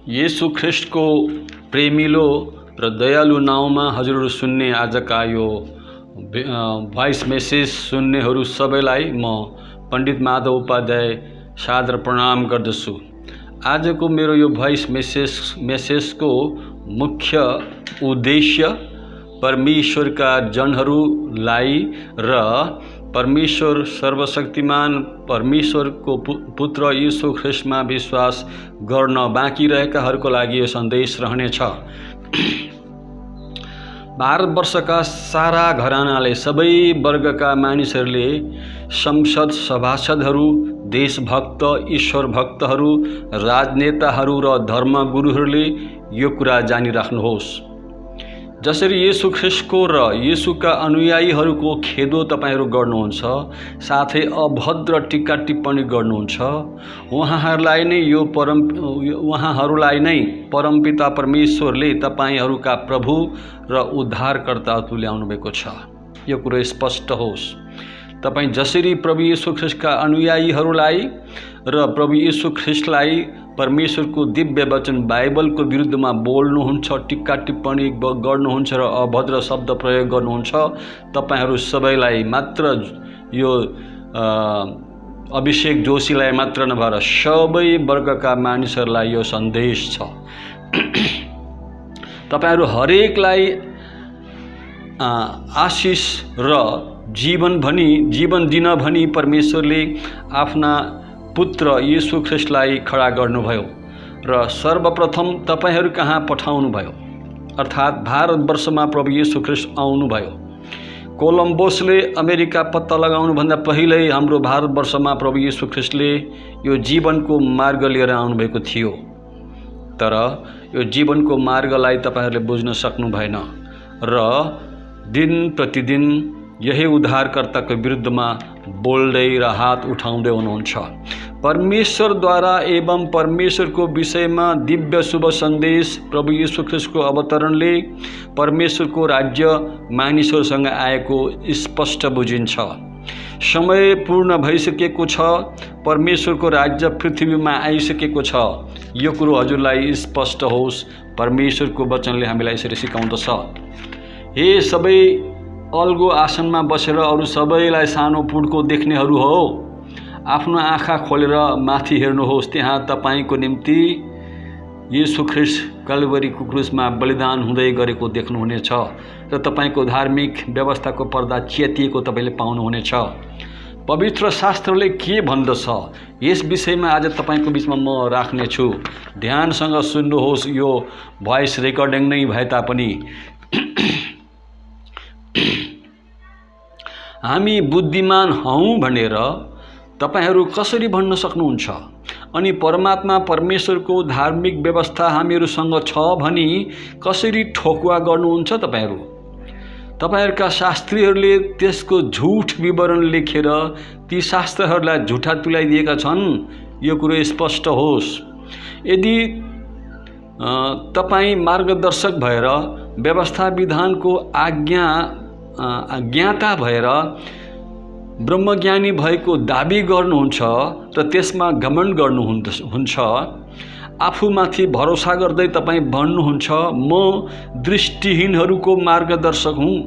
येशू ख्रिस्टको प्रेमिलो र दयालु नाउँमा हजुरहरू सुन्ने आजका यो भोइस मेसेज सुन्नेहरू सबैलाई म पण्डित माधव उपाध्याय सादर प्रणाम गर्दछु। आजको मेरो यो भोइस मेसेजको मुख्य उद्देश्य परमेश्वरका जनहरूलाई र परमेश्वर सर्वशक्तिमान परमेश्वरको पुत्र यीशु ख्रिस्टमा विश्वास गर्न बाँकी रहेकाहरूको लागि यो सन्देश रहनेछ। भारतवर्षका सारा घरानाले सबै वर्गका मानिसहरूले संसद सभासदहरू, देशभक्त, ईश्वर भक्तहरू, राजनेताहरू र धर्मगुरुहरूले यो कुरा जानिराख्नुहोस्। जसरी येशू ख्रिस्टको र येशूका अनुयायीहरूको खेदो तपाईहरू गर्नुहुन्छ, साथै अभद्र टीका टिप्पणी गर्नुहुन्छ, उहाँहरूलाई नै परमपिता परमेश्वरले तपाईहरूका प्रभु र उद्धारकर्ता तुल्याउनु भएको छ। यो कुरो स्पष्ट होस्। तपाई जसरी प्रभु येशू ख्रिस्टका अनुयायीहरूलाई र प्रभु येशू ख्रिस्टलाई परमेश्वरको दिव्य वचन बाइबलको विरुद्धमा बोल्नुहुन्छ, टिक्का टिप्पणी गर्नुहुन्छ र अभद्र शब्द प्रयोग गर्नुहुन्छ, तपाईहरू सबैलाई मात्र यो अभिषेक जोशीलाई मात्र नभएर सबै वर्गका मानिसहरूलाई यो सन्देश छ। तपाईहरू हरेकलाई आशिष र जीवन दिन भनी परमेश्वरले आफ्ना पुत्र येशू ख्रिस्टलाई खडा गर्नुभयो र सर्वप्रथम तपाईहरू कहाँ पठाउनुभयो, अर्थात् भारतवर्षमा प्रभु येशू ख्रिस्ट आउनुभयो। कोलम्बसले अमेरिका पत्ता लगाउनुभन्दा पहिल्यै हाम्रो भारतवर्षमा प्रभु येशू ख्रिस्टले यो जीवनको मार्ग लिएर आउनुभएको थियो। तर यो जीवनको मार्गलाई तपाईहरूले बुझ्न सक्नु भएन र दिन प्रतिदिन यही उद्धारकर्ताको विरुद्धमा बोल्दै र हात उठाउँदै हुनुहुन्छ। परमेश्वरद्वारा एवं परमेश्वरको विषयमा दिव्य शुभ सन्देश प्रभु येशू ख्रिस्टको अवतरणले परमेश्वरको राज्य मानिसहरूसँग आएको स्पष्ट बुझिन्छ। समय पूर्ण भइसकेको छ, परमेश्वरको राज्य पृथ्वीमा आइसकेको छ। यो कुरो हजुरलाई स्पष्ट होस्। परमेश्वरको वचनले हामीलाई यसरी सिकाउँदछ। हे सबै अल्गो आसनमा बसेर अरू सबैलाई सानो पुड्को देख्नेहरू हो, आफ्नो आँखा खोलेर माथि हेर्नुहोस्। त्यहाँ तपाईको निम्ति येशू ख्रिस्ट कल्वरीको क्रुसमा बलिदान हुँदै गरेको देख्नुहुनेछ र तपाईको धार्मिक व्यवस्थाको पर्दा च्यातिएको तपाईले पाउनुहुनेछ। पवित्र शास्त्रले के भन्दछ यस विषयमा आज तपाईको बीचमा म राख्नेछु। ध्यानसँग सुन्नुहोस्। यो भोइस रेकर्डिङ नै भए तापनि हामी बुद्धिमान हौं भनेर तपाईहरू कसरी भन्न सक्नुहुन्छ? अनि परमात्मा परमेश्वरको धार्मिक व्यवस्था हामीहरूसँग छ भनी कसरी ठोकुवा गर्नुहुन्छ तपाईहरू? तपाईहरूका शास्त्रीहरूले त्यसको झुठ विवरण लेखेर ती शास्त्रहरूलाई झुठा तुल्याइदिएका छन्। यो कुरो स्पष्ट होस्। यदि तपाई मार्गदर्शक भएर व्यवस्था विधानको ज्ञाता भएर ब्रह्मज्ञानी भएको दाबी गर्नुहुन्छ र त्यसमा घमण्ड गर्नुहुन्छ, आफूमाथि भरोसा गर्दै तपाई भन्नुहुन्छ म दृष्टिहीनहरूको मार्गदर्शक हुँ,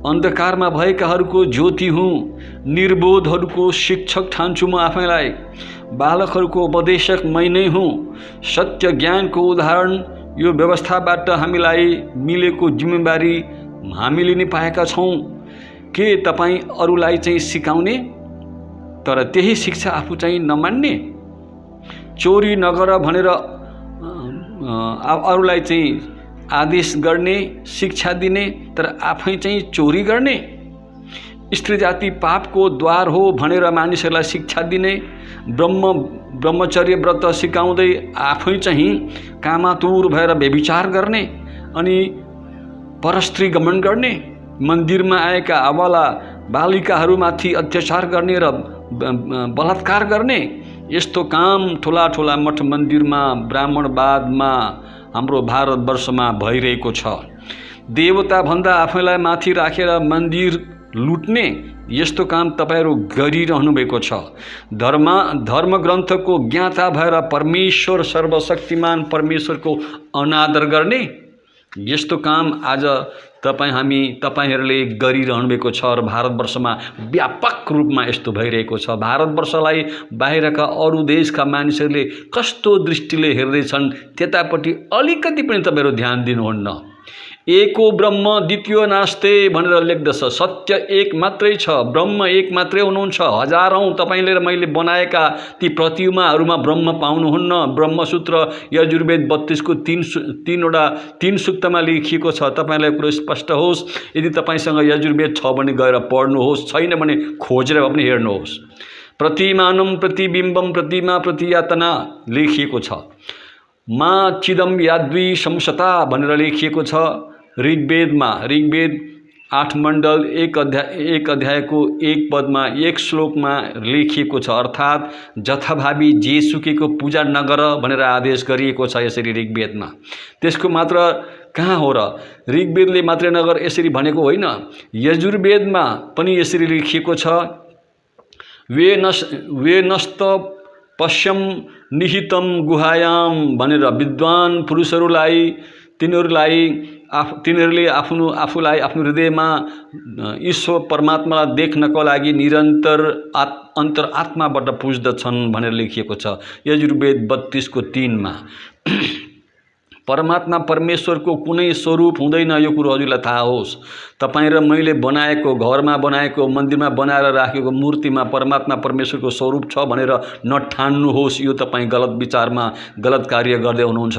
अन्धकारमा भएकाहरूको ज्योति हुँ, निर्बोधहरूको शिक्षक ठान्छु म आफैलाई, बालकहरूको उपदेशक मै नै हुँ, सत्य ज्ञानको उदाहरण यो व्यवस्थाबाट हामीलाई मिलेको जिम्मेवारी हामीले नै पाएका छौँ। के तपाईं अरूलाई चाहिँ सिकाउने तर त्यही शिक्षा आफू चाहिँ नमान्ने? चोरी नगर भनेर अरूलाई चाहिँ आदेश गर्ने, शिक्षा दिने तर आफै चाहिँ चोरी गर्ने? स्त्री जाति पापको द्वार हो भनेर मानिसहरूलाई शिक्षा दिने, ब्रह्मचर्य व्रत सिकाउँदै आफै चाहिँ कामातुर भएर व्यभिचार गर्ने अनि परस्त्री गमन गर्ने, मन्दिरमा आएका अबला बालिकाहरूमाथि अत्याचार गर्ने र बलात्कार गर्ने, यस्तो काम ठुला ठुला मठ मन्दिरमा ब्राह्मणवादमा हाम्रो भारतवर्षमा भइरहेको छ। देवता भन्दा आफैलाई माथि राखेर मन्दिर लुट्ने, यस्तो काम तपाईहरु गरिरहनु भएको छ। धर्म ग्रन्थको ज्ञाता भएर परमेश्वर सर्वशक्तिमान परमेश्वरको अनादर गर्ने यस्तो काम आज तपाईहरुले गरिरहनु भएको छ र भारतवर्षमा व्यापक रूपमा यस्तो भइरहेको छ। भारतवर्षलाई बाहिरका अरू देशका मानिसहरूले कस्तो दृष्टिले हेर्दैछन् त्यतापट्टि अलिकति पनि तपाईहरु ध्यान दिनुहुन्न। एको ब्रह्म द्वितीय नास्ते भनेर लेख्दछ। सत्य एक मात्रै छ, ब्रह्म एक मात्रै हुनुहुन्छ। हजारौं तपाईले र मैले बनाएका ती प्रतिमाहरूमा ब्रह्म पाउनुहुन्न। ब्रह्मसूत्र यजुर्वेद 32 को 3 सूक्तमा लेखिएको छ। तपाईलाई कुरो स्पष्ट होस्, यदि तपाईसँग यजुर्वेद छ भने गएर पढ्नुहोस्, छैन भने खोजेर पनि हेर्नुहोस्। प्रतिमानं प्रतिबिम्बं प्रतिमा प्रतियातना लेखिएको छ। मा चिदम याद्वी संसता भनेर लेखिएको छ ऋग्वेदमा। ऋग्वेद 8 मण्डल 1 अध्यायको 1 पदमा 1 श्लोकमा लेखिएको छ। अर्थात् जथाभावी जेसुकेको पूजा नगर भनेर आदेश गरिएको छ यसरी ऋग्वेदमा। त्यसको मात्र कहाँ हो र? ऋग्वेदले मात्रै नगर यसरी भनेको होइन, यजुर्वेदमा पनि यसरी लेखिएको छ। वे नस्त पश्यम निहितम गुहायाम भनेर विद्वान पुरुषहरूलाई तिनीहरूले आफूलाई आफ्नो हृदयमा ईश्वर परमात्मालाई देख्नको लागि निरन्तर अन्तरात्माबाट पुज्दछन् भनेर लेखिएको छ यजुर्वेद 32 को 3 मा। परमात्मा परमेश्वरको कुनै स्वरूप हुँदैन, यो कुरो हजुरलाई थाहा होस्। तपाईं र मैले बनाएको, घरमा बनाएको, मन्दिरमा बनाएर राखेको मूर्तिमा परमात्मा परमेश्वरको स्वरूप छ भनेर नठान्नुहोस्। यो तपाईं गलत विचारमा गलत कार्य गर्दै हुनुहुन्छ।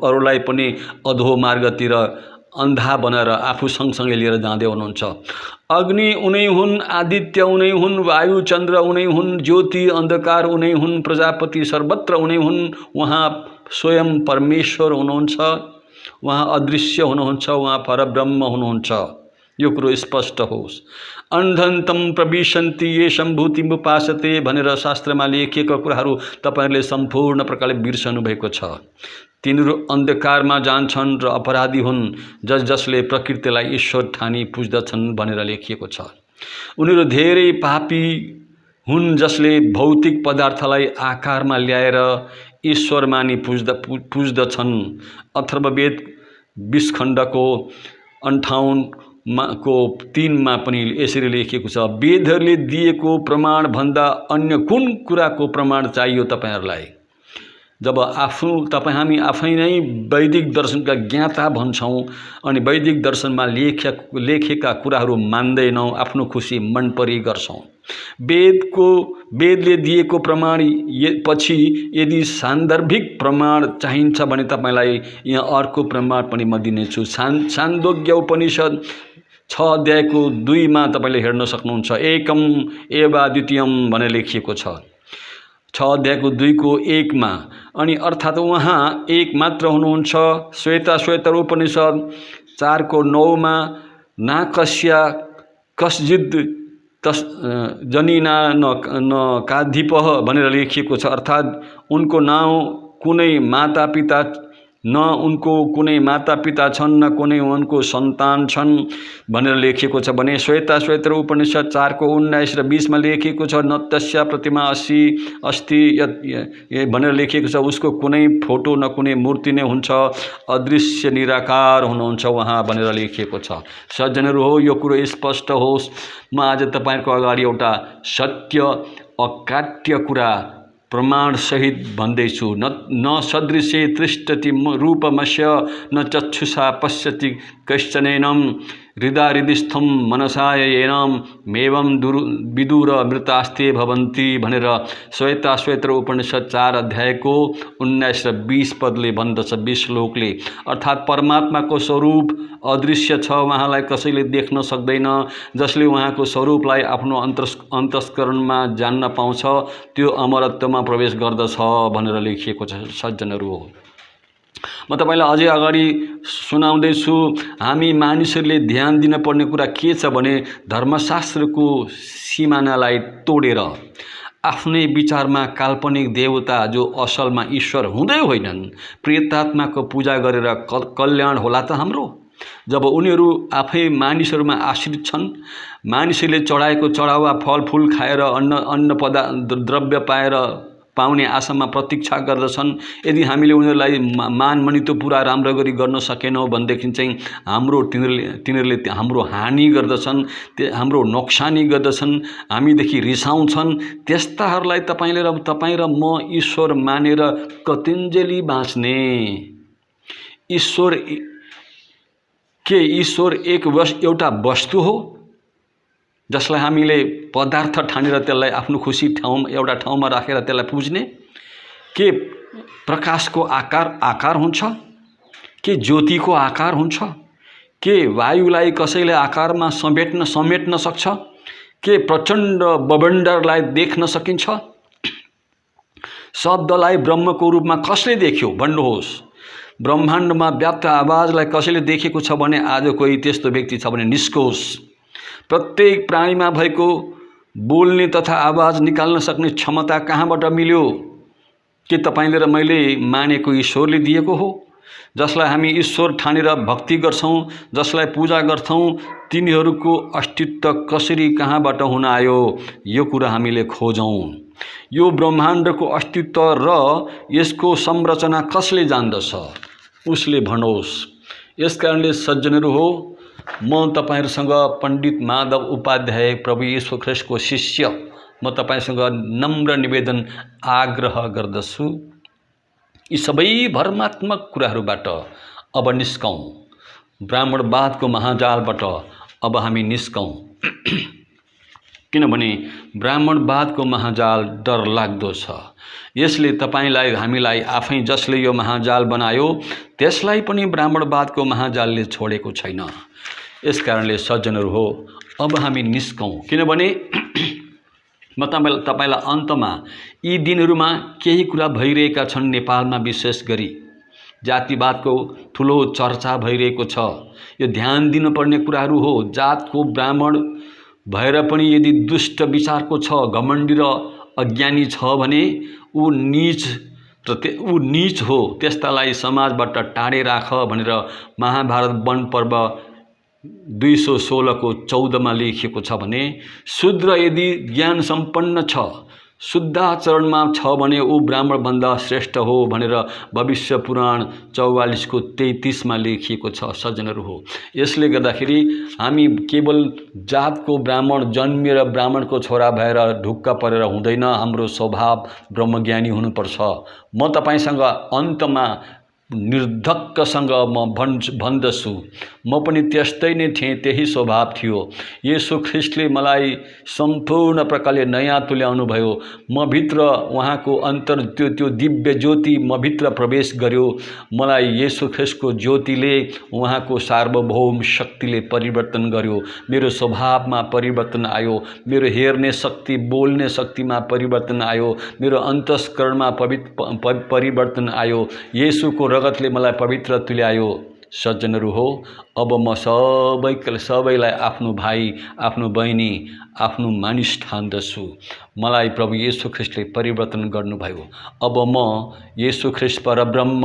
अरूलाई पनि अधो मार्गतिर अन्धा बनाएर आफू सँगसँगै लिएर जाँदै हुनुहुन्छ। अग्नि उनै हुन्, आदित्य उनै हुन्, वायु चन्द्र उनै हुन्, ज्योति अन्धकार उनै हुन्, प्रजापति सर्वत्र उनै हुन्। उहाँ स्वयं परमेश्वर हुनुहुन्छ, उहाँ अदृश्य हुनुहुन्छ, उहाँ परब्रह्म हुनुहुन्छ। यो कुरो स्पष्ट होस्। अन्धन्तम प्रविशन्ति ये सम्भूतिम उपासते भनेर शास्त्रमा लेखिएका कुराहरू तपाईहरुले सम्पूर्ण प्रकारले बिर्सनु भएको छ। तिनीहरू अन्धकारमा जान्छन् र अपराधी हुन्, जसले प्रकृतिलाई ईश्वर ठानी पुज्दछन् भनेर लेखिएको छ। उनीहरू धेरै पापी हुन्, जसले भौतिक पदार्थलाई आकारमा ल्याएर ईश्वर मानी पुज्दछन्। अथर्ववेद 20 खण्डको 58 को 3 मा पनि यसरी लेखिएको छ। वेदहरूले दिएको प्रमाण भन्दा अन्य कुन कुराको प्रमाण चाहियो तपाईहरुलाई? जब हामी आफै नै वैदिक दर्शनका ज्ञाता भन्छौं अनि वैदिक दर्शनमा लेखेका कुराहरू मान्दैनौं, आफ्नो खुसी मनपरी गर्छौं। वेदले दिएको प्रमाण पछि यदि सान्दर्भिक प्रमाण चाहिन्छ भने तपाईलाई यहाँ अर्को प्रमाण पनि म दिनेछु। छान्दोग्य उपनिषद 6 अध्यायको 2 मा तपाईले हेर्न सक्नुहुन्छ। एकम एवा द्वितीयम भनेर लेखिएको छ 6 अध्यायको 2 को 1 मा। अनि अर्थात् उहाँ एक मात्र हुनुहुन्छ। श्वेता उपनिषद 4 को 9 मा नाकस्या कस्जिद जनिना न काधिपह भनेर लेखिएको छ। अर्थात् उनको नाउँ कुनै मातापिता न उनको कुनै मातापिता छन्, न कुनै उनको सन्तान छन् भनेर लेखिएको छ भने श्वेता उपनिषद 4 को 19 र 20 मा लेखिएको छ न तस्या प्रतिमा अस्ति भनेर लेखिएको छ। उसको कुनै फोटो न कुनै मूर्ति नै हुन्छ, अदृश्य निराकार हुनुहुन्छ उहाँ भनेर लेखिएको छ। सज्जनहरू हो, यो कुरो स्पष्ट होस्। म आज तपाईहरुको अगाडि एउटा सत्य अकाट्य कुरा प्रमाण सहित भन्दैछु। न सदृशे तिष्ठति रूपमस्य न चक्षुषा पश्यति कश्चनैनं हृदयहृदिस्थं मनसा येनं मेवं विदुर मृतास्ते भवन्ति भनेर श्वेता उपनिषद 4 अध्यायको 19 र 20 पदले भन्दछ, 20 श्लोकले। अर्थात् परमात्माको स्वरूप अदृश्य छ, उहाँलाई कसैले देख्न सक्दैन। जसले उहाँको स्वरूपलाई आफ्नो अन्तस्करणमा जान्न पाउँछ त्यो अमरत्वमा प्रवेश गर्दछ भनेर लेखिएको छ। सज्जनहरू हो, म तपाईलाई अझै अगाडि सुनाउँदैछु। हामी मानिसहरूले ध्यान दिन पर्ने कुरा के छ भने धर्मशास्त्रको सिमानालाई तोडेर आफ्नै विचारमा काल्पनिक देवता जो असलमा ईश्वर हुँदै होइनन्, प्रेतात्माको पूजा गरेर कल्याण होला त हाम्रो? जब उनीहरू आफै मानिसहरूमा आश्रित छन्, मानिसहरूले चढाएको चढावा फलफुल खाएर अन्न द्रव्य पाउने आशामा प्रतीक्षा गर्दछन्। यदि हामीले उनीहरूलाई मानमनितो पुरा राम्रो गरी गर्न सकेनौँ भनेदेखि चाहिँ तिनीहरूले हाम्रो हानि गर्दछन्, हाम्रो नोक्सानी गर्दछन्, हामीदेखि रिसाउँछन्। त्यस्ताहरूलाई तपाईँ र म ईश्वर मानेर कतिन्जेली बाँच्ने? ईश्वर एउटा वस्तु हो जसलाई हामीले पदार्थ ठानेर त्यसलाई आफ्नो खुसी एउटा ठाउँमा राखेर त्यसलाई पुज्ने? के प्रकाशको आकार हुन्छ? के ज्योतिको आकार हुन्छ? के वायुलाई कसैले आकारमा समेट्न सक्छ? के प्रचण्ड बबण्डरलाई देख्न सकिन्छ? शब्दलाई ब्रह्मको रूपमा कसले देख्यो भन्नुहोस्? ब्रह्माण्डमा व्याप्त आवाजलाई कसैले देखेको छ भने आज कोही त्यस्तो व्यक्ति छ भने निस्कोस्। प्रत्येक प्राणीमा भएको बोल्ने तथा आवाज निकाल्न सक्ने क्षमता कहाँबाट मिल्यो? के तपाईँले र मैले मानेको ईश्वरले दिएको हो? जसलाई हामी ईश्वर ठानेर भक्ति गर्छौं, जसलाई पूजा गर्छौं, तिनीहरूको अस्तित्व कसरी कहाँबाट हुन आयो? यो कुरा हामीले खोजौं। यो ब्रह्माण्डको अस्तित्व र यसको संरचना कसले जान्दछ? उसले भनोस्। यसकारणले सज्जनहरू हो, म तपाईहरुसँग पण्डित माधव उपाध्याय प्रभु येशू ख्रीष्टको शिष्य म तपाईसँग नम्र निवेदन आग्रह गर्दछु। यी सबै भरमात्मक कुराहरूबाट अब निस्कौं। ब्राह्मणवादको महाजालबाट अब हामी निस्कौं। किनभने ब्राह्मणवादको महाजाल डरलाग्दो छ। यसले तपाईलाई हामीलाई आफै जसले यो महाजाल बनायो त्यसलाई पनि ब्राह्मणवादको महाजालले छोडेको छैन। यसकारणले सज्जनहरू हो, अब हामी निस्कौं। किनभने म तपाईलाई अन्तमा यी दिनहरूमा केही कुरा भइरहेका छन्। नेपालमा विशेष गरी जातिवादको ठुलो चर्चा भइरहेको छ। यो ध्यान दिनुपर्ने कुराहरू हो। जातको ब्राह्मण भएर पनि यदि दुष्ट विचारको छ, घमण्डी र अज्ञानी छ भने ऊ नीच हो। त्यस्तालाई समाजबाट टाढे राख भनेर महाभारत वन पर्व 216 को 14 मा लेखिएको छ भने शूद्र यदि ज्ञान सम्पन्न छ, शुद्धाचरणमा छ भने ऊ ब्राह्मण भन्दा श्रेष्ठ हो भनेर भविष्य पुराण 44 को 33 मा लेखिएको छ। सज्जनहरू हो, यसले गर्दाखेरि हामी केवल जातको ब्राह्मण जन्मिएर ब्राह्मणको छोरा भएर ढुक्क परेर हुँदैन। हाम्रो स्वभाव ब्रह्मज्ञानी हुनुपर्छ। म तपाईसँग अन्तमा निर्धक्कसँग म भन्दछु, म पनि त्यस्तै नै थिएँ, त्यही स्वभाव थियो। येशू ख्रीष्टले मलाई सम्पूर्ण प्रकारले नयाँ तुल्याउनु भयो। म भित्र उहाँको अन्तर त्यो दिव्य ज्योति म भित्र प्रवेश गर्यो। मलाई येशू ख्रीष्टको ज्योतिले, उहाँको सार्वभौम शक्तिले परिवर्तन गर्यो। मेरो स्वभावमा परिवर्तन आयो। मेरो हेर्ने शक्ति, बोल्ने शक्तिमा परिवर्तन आयो। मेरो अन्तस्करणमा परिवर्तन आयो। येशूको रगतले मलाई पवित्र तुल्यायो। सज्जनहरू हो, अब म सबैलाई आफ्नो भाइ, आफ्नो बहिनी, आफ्नो मानिस ठान्दछु। मलाई प्रभु येशू ख्रीष्टले परिवर्तन गर्नुभयो। अब म येशू ख्रीष्ट परब्रह्म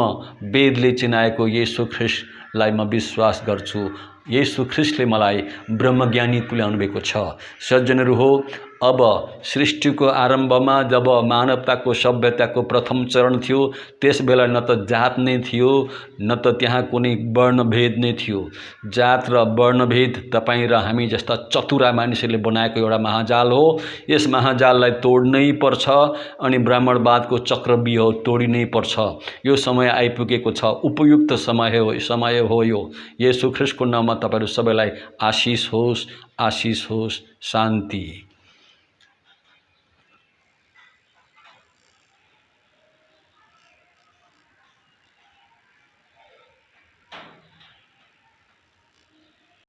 वेदले चिनाएको येशू ख्रीष्टलाई म विश्वास गर्छु। येशू ख्रीष्टले मलाई ब्रह्मज्ञानी तुल्याउनु भएको छ। सज्जनहरू हो, अब सृष्टिको आरम्भमा जब मानवताको सभ्यताको प्रथम चरण थियो, त्यस बेला न त जात नै थियो, न त त्यहाँ कुनै वर्णभेद नै थियो। जात र वर्णभेद तपाईँ र हामी जस्ता चतुरा मानिसहरूले बनाएको एउटा महाजाल हो। यस महाजाललाई तोड्नै पर्छ अनि ब्राह्मणवादको चक्रव्यूह तोडिनै पर्छ। यो समय आइपुगेको छ। उपयुक्त समय हो यो। येशू ख्रीष्टको नाममा तपाईहरु सबैलाई आशिष होस्, आशिष होस्, शान्ति।